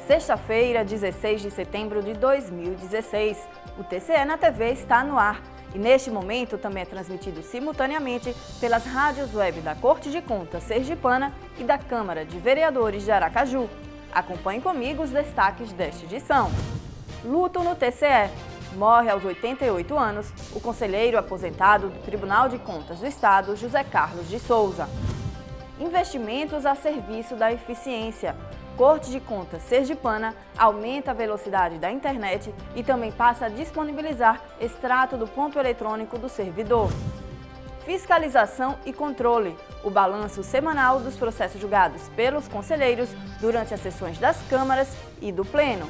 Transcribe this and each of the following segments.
Sexta-feira, 16 de setembro de 2016. O TCE na TV está no ar e neste momento também é transmitido simultaneamente pelas rádios web da Corte de Contas Sergipana e da Câmara de Vereadores de Aracaju. Acompanhe comigo os destaques desta edição. Luto no TCE. Morre aos 88 anos o conselheiro aposentado do Tribunal de Contas do Estado, José Carlos de Souza. Investimentos a serviço da eficiência. Corte de Contas Sergipana aumenta a velocidade da internet e também passa a disponibilizar extrato do ponto eletrônico do servidor. Fiscalização e controle. O balanço semanal dos processos julgados pelos conselheiros durante as sessões das câmaras e do Pleno.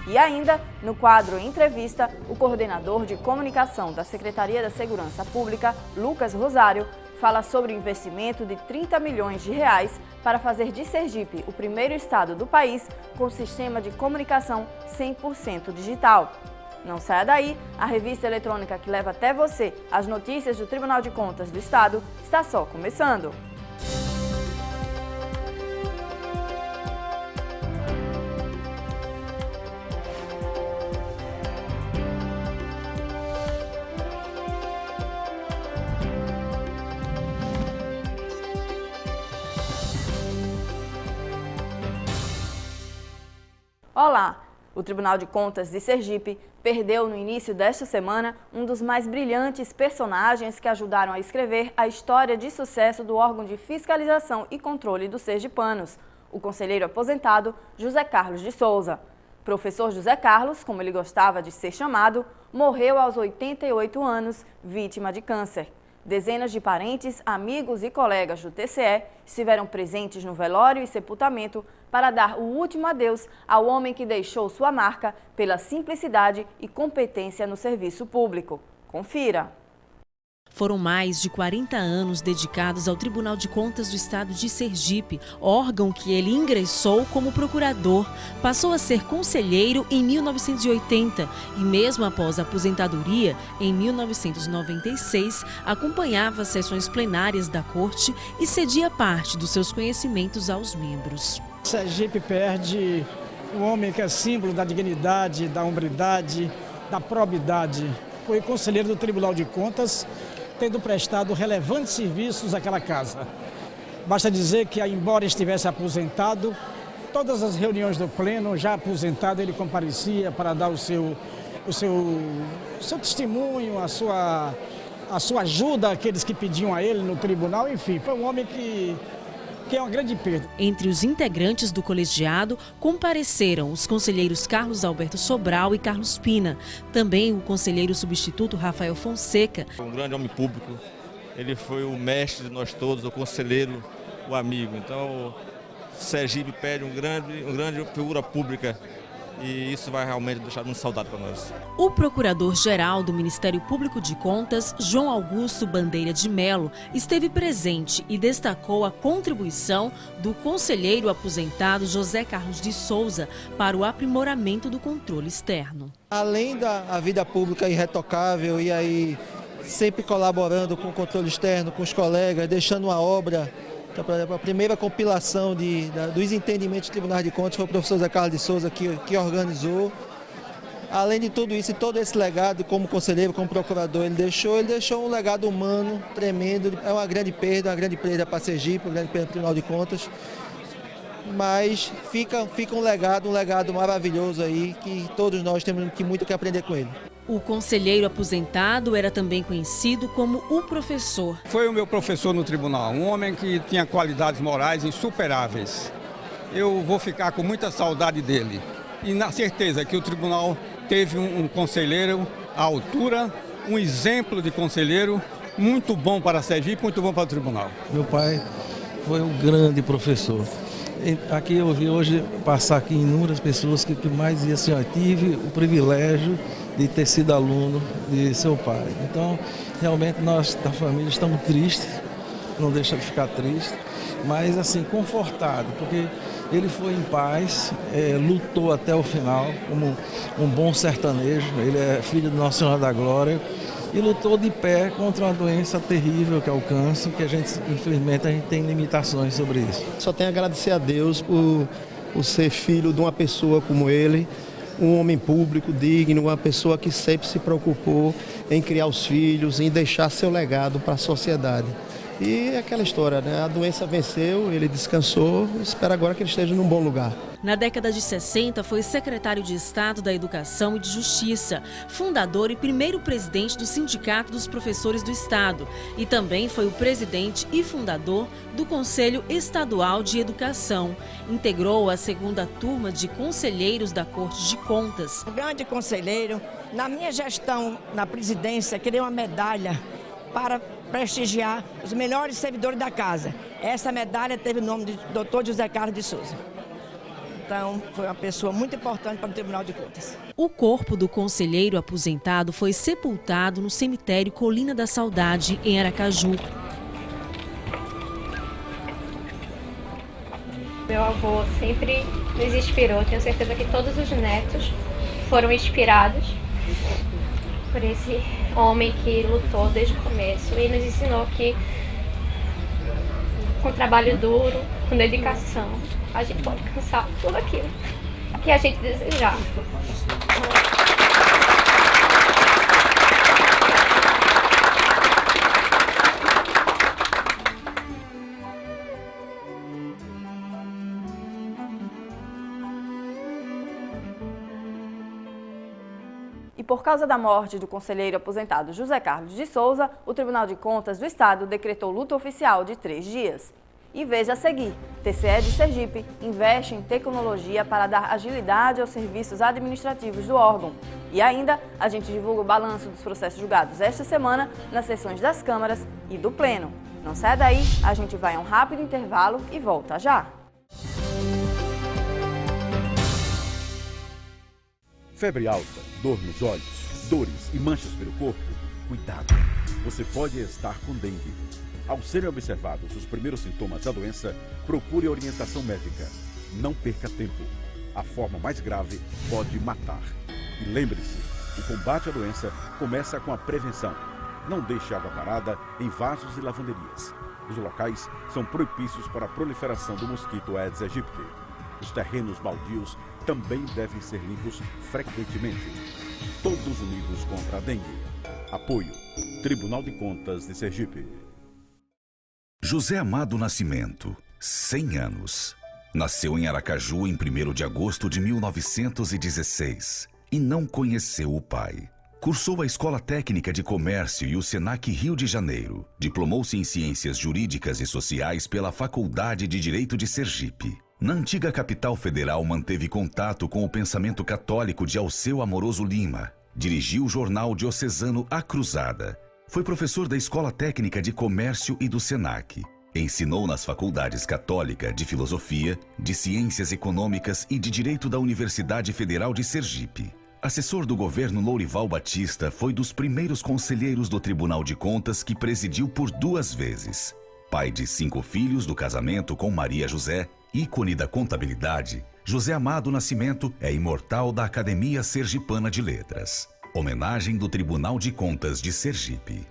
E ainda, no quadro Entrevista, o coordenador de comunicação da Secretaria da Segurança Pública, Lucas Rosário, fala sobre o investimento de 30 milhões de reais para fazer de Sergipe o primeiro estado do país com sistema de comunicação 100% digital. Não saia daí, a revista eletrônica que leva até você as notícias do Tribunal de Contas do Estado está só começando. Olá! O Tribunal de Contas de Sergipe perdeu no início desta semana um dos mais brilhantes personagens que ajudaram a escrever a história de sucesso do órgão de fiscalização e controle dos sergipanos, o conselheiro aposentado José Carlos de Souza. Professor José Carlos, como ele gostava de ser chamado, morreu aos 88 anos, vítima de câncer. Dezenas de parentes, amigos e colegas do TCE estiveram presentes no velório e sepultamento para dar o último adeus ao homem que deixou sua marca pela simplicidade e competência no serviço público. Confira! Foram mais de 40 anos dedicados ao Tribunal de Contas do Estado de Sergipe, órgão que ele ingressou como procurador. Passou a ser conselheiro em 1980 e, mesmo após a aposentadoria, em 1996, acompanhava as sessões plenárias da Corte e cedia parte dos seus conhecimentos aos membros. Sergipe perde um homem que é símbolo da dignidade, da hombridade, da probidade. Foi conselheiro do Tribunal de Contas, tendo prestado relevantes serviços àquela casa. Basta dizer que, embora estivesse aposentado, todas as reuniões do Pleno, já aposentado, ele comparecia para dar o seu testemunho, a sua ajuda àqueles que pediam a ele no tribunal. Enfim, foi um homem que é uma grande perda. Entre os integrantes do colegiado compareceram os conselheiros Carlos Alberto Sobral e Carlos Pina, também o conselheiro substituto Rafael Fonseca. Um grande homem público, ele foi o mestre de nós todos, o conselheiro, o amigo. Então, Sergipe pede uma grande figura pública e isso vai realmente deixar muito saudade para nós. O procurador-geral do Ministério Público de Contas, João Augusto Bandeira de Melo, esteve presente e destacou a contribuição do conselheiro aposentado José Carlos de Souza para o aprimoramento do controle externo. Além da vida pública irretocável e aí sempre colaborando com o controle externo, com os colegas, deixando uma obra. A primeira compilação dos entendimentos do Tribunal de Contas foi o professor José Carlos de Souza que organizou. Além de tudo isso e todo esse legado como conselheiro, como procurador, ele deixou um legado humano tremendo. É uma grande perda para Sergipe, uma grande perda para o Tribunal de Contas. Mas fica um legado maravilhoso aí que todos nós temos muito que aprender com ele. O conselheiro aposentado era também conhecido como o professor. Foi o meu professor no tribunal, um homem que tinha qualidades morais insuperáveis. Eu vou ficar com muita saudade dele e na certeza que o tribunal teve um conselheiro à altura, um exemplo de conselheiro muito bom para a Sergipe, muito bom para o tribunal. Meu pai foi um grande professor. Aqui eu vi hoje passar aqui inúmeras pessoas que mais diziam assim, ó, tive o privilégio de ter sido aluno de seu pai. Então, realmente nós da família estamos tristes, não deixa de ficar triste, mas assim, confortado, porque ele foi em paz, lutou até o final como um bom sertanejo, ele é filho de Nossa Senhora da Glória e lutou de pé contra uma doença terrível que é o câncer, que infelizmente a gente tem limitações sobre isso. Só tenho a agradecer a Deus por ser filho de uma pessoa como ele, um homem público, digno, uma pessoa que sempre se preocupou em criar os filhos, em deixar seu legado para a sociedade. E é aquela história, né? A doença venceu, ele descansou, espero agora que ele esteja num bom lugar. Na década de 60, foi secretário de Estado da Educação e de Justiça, fundador e primeiro presidente do Sindicato dos Professores do Estado e também foi o presidente e fundador do Conselho Estadual de Educação. Integrou a segunda turma de conselheiros da Corte de Contas. Grande conselheiro, na minha gestão na presidência, queria uma medalha para prestigiar os melhores servidores da casa. Essa medalha teve o nome de Dr. José Carlos de Souza. Então, foi uma pessoa muito importante para o Tribunal de Contas. O corpo do conselheiro aposentado foi sepultado no cemitério Colina da Saudade, em Aracaju. Meu avô sempre nos inspirou, tenho certeza que todos os netos foram inspirados por esse homem que lutou desde o começo e nos ensinou que com trabalho duro, com dedicação, a gente pode alcançar tudo aquilo que a gente desejar. E por causa da morte do conselheiro aposentado José Carlos de Souza, o Tribunal de Contas do Estado decretou luto oficial de 3 dias. E veja a seguir, TCE de Sergipe investe em tecnologia para dar agilidade aos serviços administrativos do órgão. E ainda, a gente divulga o balanço dos processos julgados esta semana nas sessões das câmaras e do Pleno. Não saia daí, a gente vai a um rápido intervalo e volta já. Febre alta, dor nos olhos, dores e manchas pelo corpo? Cuidado, você pode estar com dengue. Ao serem observados os primeiros sintomas da doença, procure orientação médica. Não perca tempo. A forma mais grave pode matar. E lembre-se, o combate à doença começa com a prevenção. Não deixe água parada em vasos e lavanderias. Os locais são propícios para a proliferação do mosquito Aedes aegypti. Os terrenos baldios também devem ser limpos frequentemente. Todos unidos contra a dengue. Apoio: Tribunal de Contas de Sergipe. José Amado Nascimento, 100 anos. Nasceu em Aracaju em 1º de agosto de 1916 e não conheceu o pai. Cursou a Escola Técnica de Comércio e o Senac Rio de Janeiro. Diplomou-se em Ciências Jurídicas e Sociais pela Faculdade de Direito de Sergipe. Na antiga capital federal, manteve contato com o pensamento católico de Alceu Amoroso Lima. Dirigiu o jornal diocesano A Cruzada. Foi professor da Escola Técnica de Comércio e do Senac. Ensinou nas faculdades Católica de Filosofia, de Ciências Econômicas e de Direito da Universidade Federal de Sergipe. Assessor do governo Lourival Batista, foi dos primeiros conselheiros do Tribunal de Contas que presidiu por 2 vezes. Pai de 5 filhos do casamento com Maria José, ícone da contabilidade, José Amado Nascimento é imortal da Academia Sergipana de Letras. Homenagem do Tribunal de Contas de Sergipe.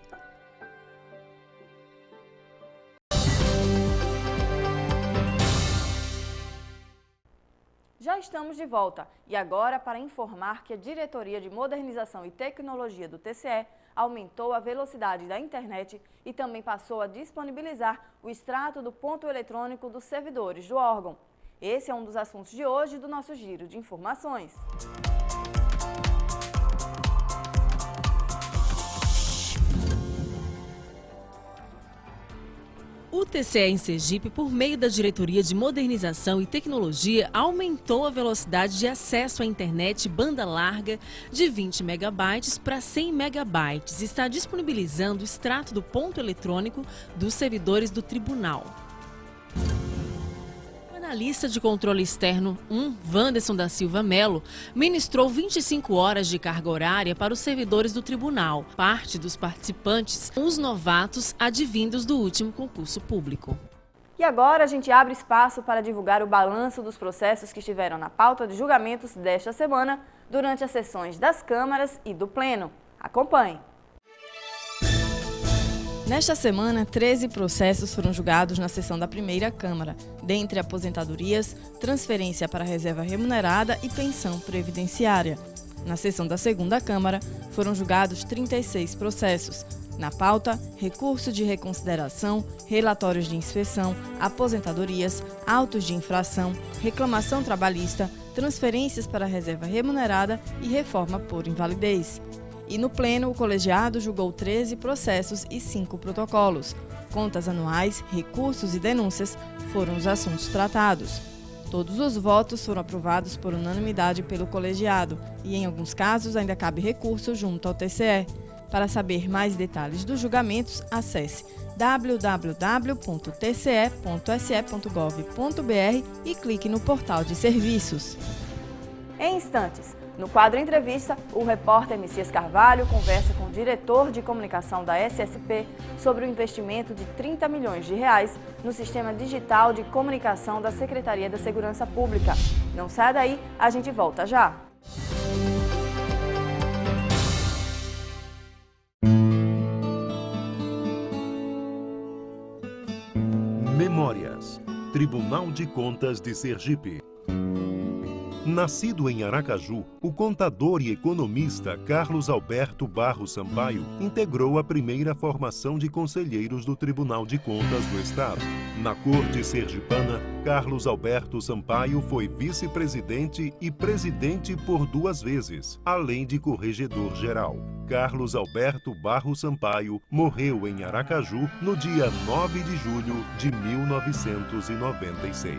Já estamos de volta e agora para informar que a Diretoria de Modernização e Tecnologia do TCE aumentou a velocidade da internet e também passou a disponibilizar o extrato do ponto eletrônico dos servidores do órgão. Esse é um dos assuntos de hoje do nosso giro de informações. O TCE em Sergipe, por meio da Diretoria de Modernização e Tecnologia, aumentou a velocidade de acesso à internet banda larga de 20 megabytes para 100 megabytes e está disponibilizando o extrato do ponto eletrônico dos servidores do tribunal. O analista de controle externo 1, Wanderson da Silva Melo, ministrou 25 horas de carga horária para os servidores do tribunal. Parte dos participantes são os novatos advindos do último concurso público. E agora a gente abre espaço para divulgar o balanço dos processos que estiveram na pauta de julgamentos desta semana durante as sessões das câmaras e do Pleno. Acompanhe! Nesta semana, 13 processos foram julgados na sessão da primeira Câmara, dentre aposentadorias, transferência para reserva remunerada e pensão previdenciária. Na sessão da segunda Câmara, foram julgados 36 processos. Na pauta, recurso de reconsideração, relatórios de inspeção, aposentadorias, autos de infração, reclamação trabalhista, transferências para reserva remunerada e reforma por invalidez. E no Pleno, o colegiado julgou 13 processos e 5 protocolos. Contas anuais, recursos e denúncias foram os assuntos tratados. Todos os votos foram aprovados por unanimidade pelo colegiado e, em alguns casos, ainda cabe recurso junto ao TCE. Para saber mais detalhes dos julgamentos, acesse www.tce.se.gov.br e clique no portal de serviços. Em instantes, no quadro Entrevista, o repórter Messias Carvalho conversa com o diretor de comunicação da SSP sobre o investimento de 30 milhões de reais no sistema digital de comunicação da Secretaria da Segurança Pública. Não saia daí, a gente volta já. Memórias. Tribunal de Contas de Sergipe. Nascido em Aracaju, o contador e economista Carlos Alberto Barros Sampaio integrou a primeira formação de conselheiros do Tribunal de Contas do Estado. Na Corte Sergipana, Carlos Alberto Sampaio foi vice-presidente e presidente por 2 vezes, além de corregedor-geral. Carlos Alberto Barros Sampaio morreu em Aracaju no dia 9 de julho de 1996.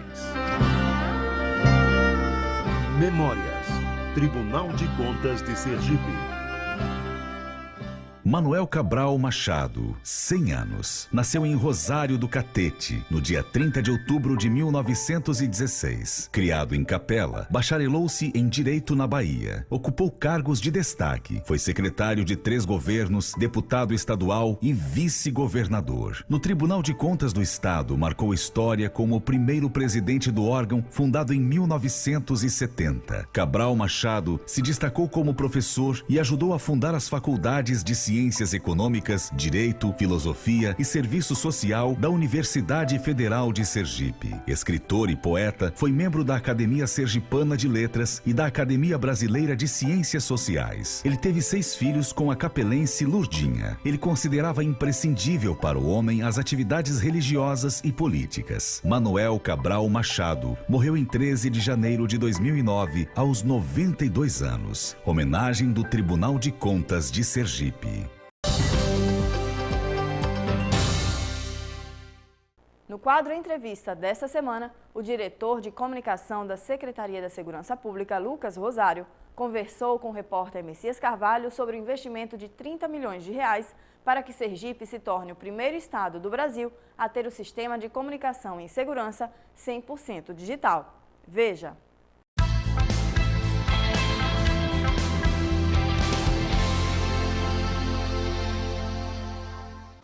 Memórias. Tribunal de Contas de Sergipe. Manuel Cabral Machado, 100 anos. Nasceu em Rosário do Catete, no dia 30 de outubro de 1916. Criado em Capela, bacharelou-se em Direito na Bahia. Ocupou cargos de destaque. Foi secretário de 3 governos, deputado estadual e vice-governador. No Tribunal de Contas do Estado, marcou história como o primeiro presidente do órgão, fundado em 1970. Cabral Machado se destacou como professor e ajudou a fundar as faculdades de Ciências Econômicas, Direito, Filosofia e Serviço Social da Universidade Federal de Sergipe. Escritor e poeta, foi membro da Academia Sergipana de Letras e da Academia Brasileira de Ciências Sociais. Ele teve 6 filhos com a capelense Lurdinha. Ele considerava imprescindível para o homem as atividades religiosas e políticas. Manuel Cabral Machado morreu em 13 de janeiro de 2009, aos 92 anos. Homenagem do Tribunal de Contas de Sergipe. No quadro Entrevista desta semana, o diretor de comunicação da Secretaria da Segurança Pública, Lucas Rosário, conversou com o repórter Messias Carvalho sobre o investimento de 30 milhões de reais para que Sergipe se torne o primeiro estado do Brasil a ter o sistema de comunicação em segurança 100% digital. Veja.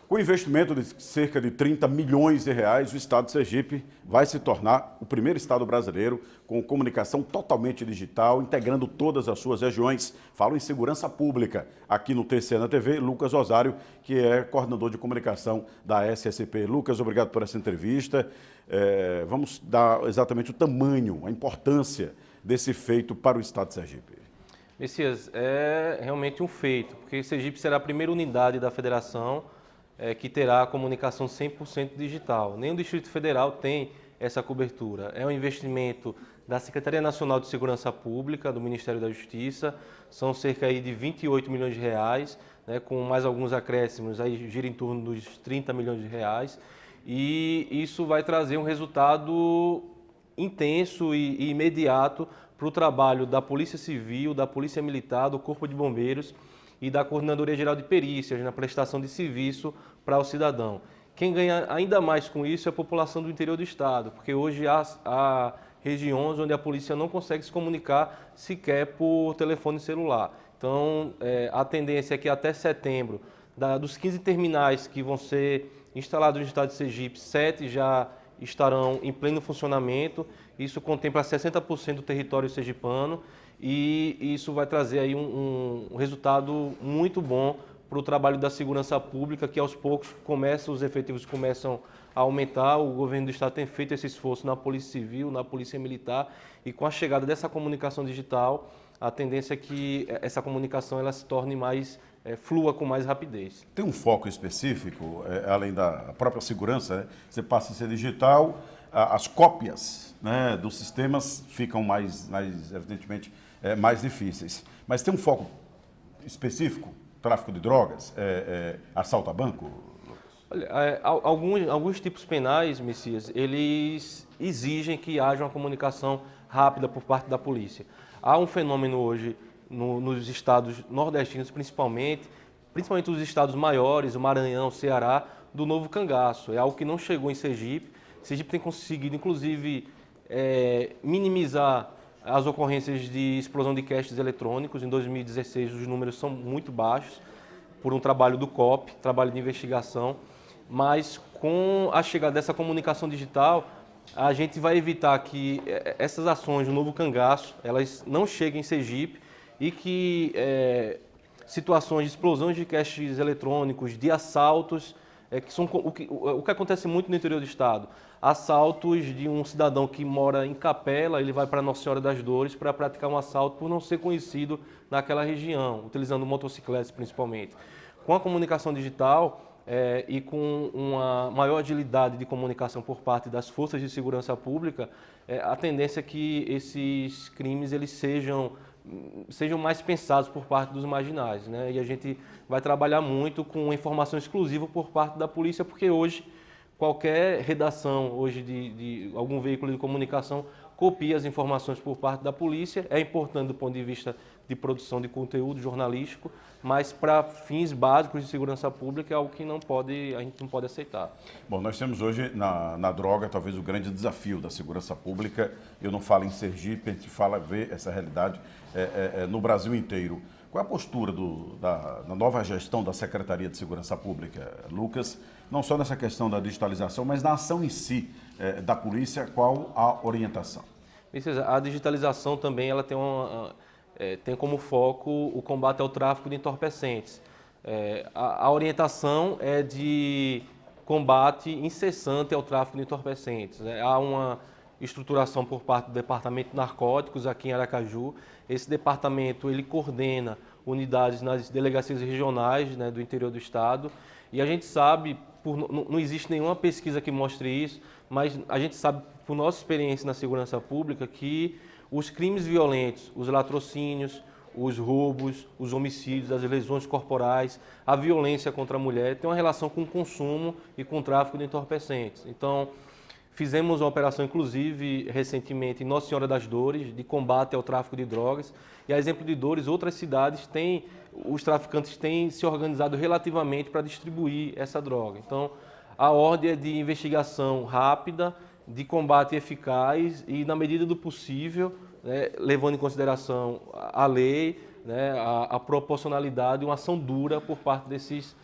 Com investimento de cerca de 30 milhões de reais, o estado de Sergipe vai se tornar o primeiro estado brasileiro com comunicação totalmente digital, integrando todas as suas regiões. Falo em segurança pública. Aqui no TCE na TV, Lucas Rosário, que é coordenador de comunicação da SSP. Lucas, obrigado por essa entrevista. Vamos dar exatamente o tamanho, a importância desse feito para o estado de Sergipe. Messias, é realmente um feito, porque Sergipe será a primeira unidade da federação que terá a comunicação 100% digital. Nem o Distrito Federal tem essa cobertura. É um investimento da Secretaria Nacional de Segurança Pública, do Ministério da Justiça, são cerca aí de 28 milhões de reais, né, com mais alguns acréscimos, aí gira em torno dos 30 milhões de reais, e isso vai trazer um resultado intenso e imediato para o trabalho da Polícia Civil, da Polícia Militar, do Corpo de Bombeiros e da Coordenadoria Geral de Perícias na prestação de serviço para o cidadão. Quem ganha ainda mais com isso é a população do interior do estado, porque hoje há regiões onde a polícia não consegue se comunicar sequer por telefone celular. Então, a tendência é que até setembro, dos 15 terminais que vão ser instalados no estado de Sergipe, 7 já estarão em pleno funcionamento. Isso contempla 60% do território sergipano e isso vai trazer aí um resultado muito bom para o trabalho da segurança pública, que aos poucos os efetivos começam a aumentar. O governo do estado tem feito esse esforço na Polícia Civil, na Polícia Militar, e com a chegada dessa comunicação digital, a tendência é que essa comunicação ela se torne mais flua com mais rapidez. Tem um foco específico, além da própria segurança, né? Você passa a ser digital, as cópias, né, dos sistemas ficam evidentemente, mais difíceis. Mas tem um foco específico? Tráfico de drogas, assalto a banco? Olha, alguns tipos penais, Messias, eles exigem que haja uma comunicação rápida por parte da polícia. Há um fenômeno hoje nos estados nordestinos, principalmente os estados maiores, o Maranhão, o Ceará, do novo cangaço. É algo que não chegou em Sergipe. Sergipe tem conseguido, inclusive, minimizar as ocorrências de explosão de caixas eletrônicos. Em 2016, os números são muito baixos, por um trabalho do COP, trabalho de investigação. Mas com a chegada dessa comunicação digital, a gente vai evitar que essas ações do novo cangaço, elas não cheguem em Sergipe e que situações de explosões de caixas eletrônicos, de assaltos, que são o que acontece muito no interior do estado. Assaltos de um cidadão que mora em Capela, ele vai para Nossa Senhora das Dores para praticar um assalto por não ser conhecido naquela região, utilizando motocicletas principalmente. Com a comunicação digital e com uma maior agilidade de comunicação por parte das forças de segurança pública, a tendência é que esses crimes eles sejam mais pensados por parte dos marginais, né? E a gente vai trabalhar muito com informação exclusiva por parte da polícia, porque hoje qualquer redação hoje de algum veículo de comunicação copia as informações por parte da polícia. É importante do ponto de vista de produção de conteúdo jornalístico, mas para fins básicos de segurança pública é algo que a gente não pode aceitar. Bom, nós temos hoje na droga talvez o grande desafio da segurança pública. Eu não falo em Sergipe, a gente vê essa realidade no Brasil inteiro. Qual é a postura da nova gestão da Secretaria de Segurança Pública, Lucas? Não só nessa questão da digitalização, mas na ação em si da polícia, qual a orientação? A digitalização também ela tem como foco o combate ao tráfico de entorpecentes. A orientação é de combate incessante ao tráfico de entorpecentes. Há uma estruturação por parte do Departamento de Narcóticos aqui em Aracaju. Esse departamento ele coordena unidades nas delegacias regionais, né, do interior do estado. E a gente sabe, não existe nenhuma pesquisa que mostre isso, mas a gente sabe, por nossa experiência na segurança pública, que os crimes violentos, os latrocínios, os roubos, os homicídios, as lesões corporais, a violência contra a mulher tem uma relação com o consumo e com o tráfico de entorpecentes. Então, fizemos uma operação, inclusive, recentemente em Nossa Senhora das Dores, de combate ao tráfico de drogas. E a exemplo de Dores, outras cidades os traficantes têm se organizado relativamente para distribuir essa droga. Então, a ordem é de investigação rápida, de combate eficaz e, na medida do possível, né, levando em consideração a lei, né, a proporcionalidade, uma ação dura por parte desses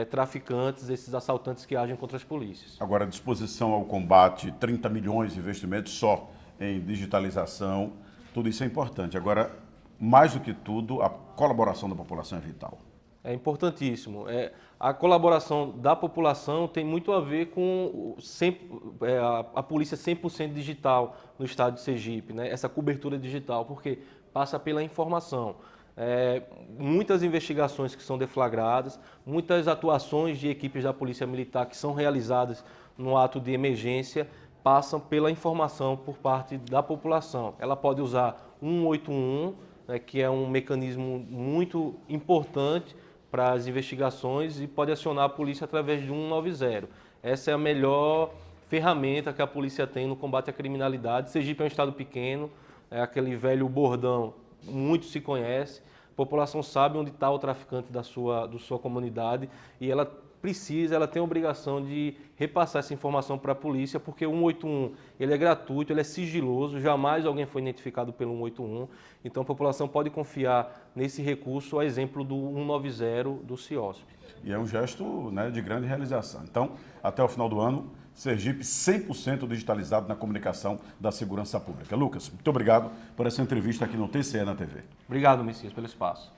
traficantes, esses assaltantes que agem contra as polícias. Agora, a disposição ao combate, 30 milhões de investimentos só em digitalização, tudo isso é importante. Agora, mais do que tudo, a colaboração da população é vital. É importantíssimo. A colaboração da população tem muito a ver com a polícia 100% digital no estado de Sergipe, né? Essa cobertura digital, porque passa pela informação. Muitas investigações que são deflagradas, muitas atuações de equipes da Polícia Militar que são realizadas no ato de emergência passam pela informação por parte da população. Ela pode usar 181, né, que é um mecanismo muito importante para as investigações, e pode acionar a polícia através de 190. Essa é a melhor ferramenta que a polícia tem no combate à criminalidade. Sergipe é um estado pequeno, é aquele velho bordão, muito se conhece, a população sabe onde está o traficante da sua comunidade e ela tem a obrigação de repassar essa informação para a polícia, porque o 181 ele é gratuito, ele é sigiloso, jamais alguém foi identificado pelo 181, então a população pode confiar nesse recurso, a exemplo do 190 do CIOSP. E é um gesto, né, de grande realização. Então, até o final do ano, Sergipe 100% digitalizado na comunicação da segurança pública. Lucas, muito obrigado por essa entrevista aqui no TCE na TV. Obrigado, Messias, pelo espaço.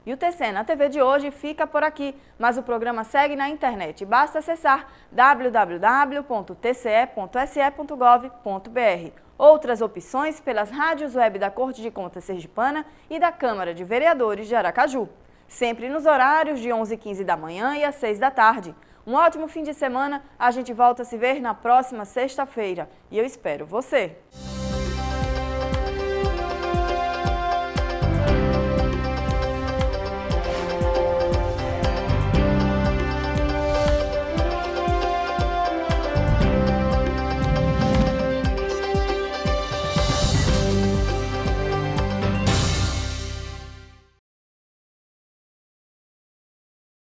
E o TCE na TV de hoje fica por aqui, mas o programa segue na internet. Basta acessar www.tce.se.gov.br. Outras opções pelas rádios web da Corte de Contas Sergipana e da Câmara de Vereadores de Aracaju. Sempre nos horários de 11h15 da manhã e às 6 da tarde. Um ótimo fim de semana, a gente volta a se ver na próxima sexta-feira. E eu espero você!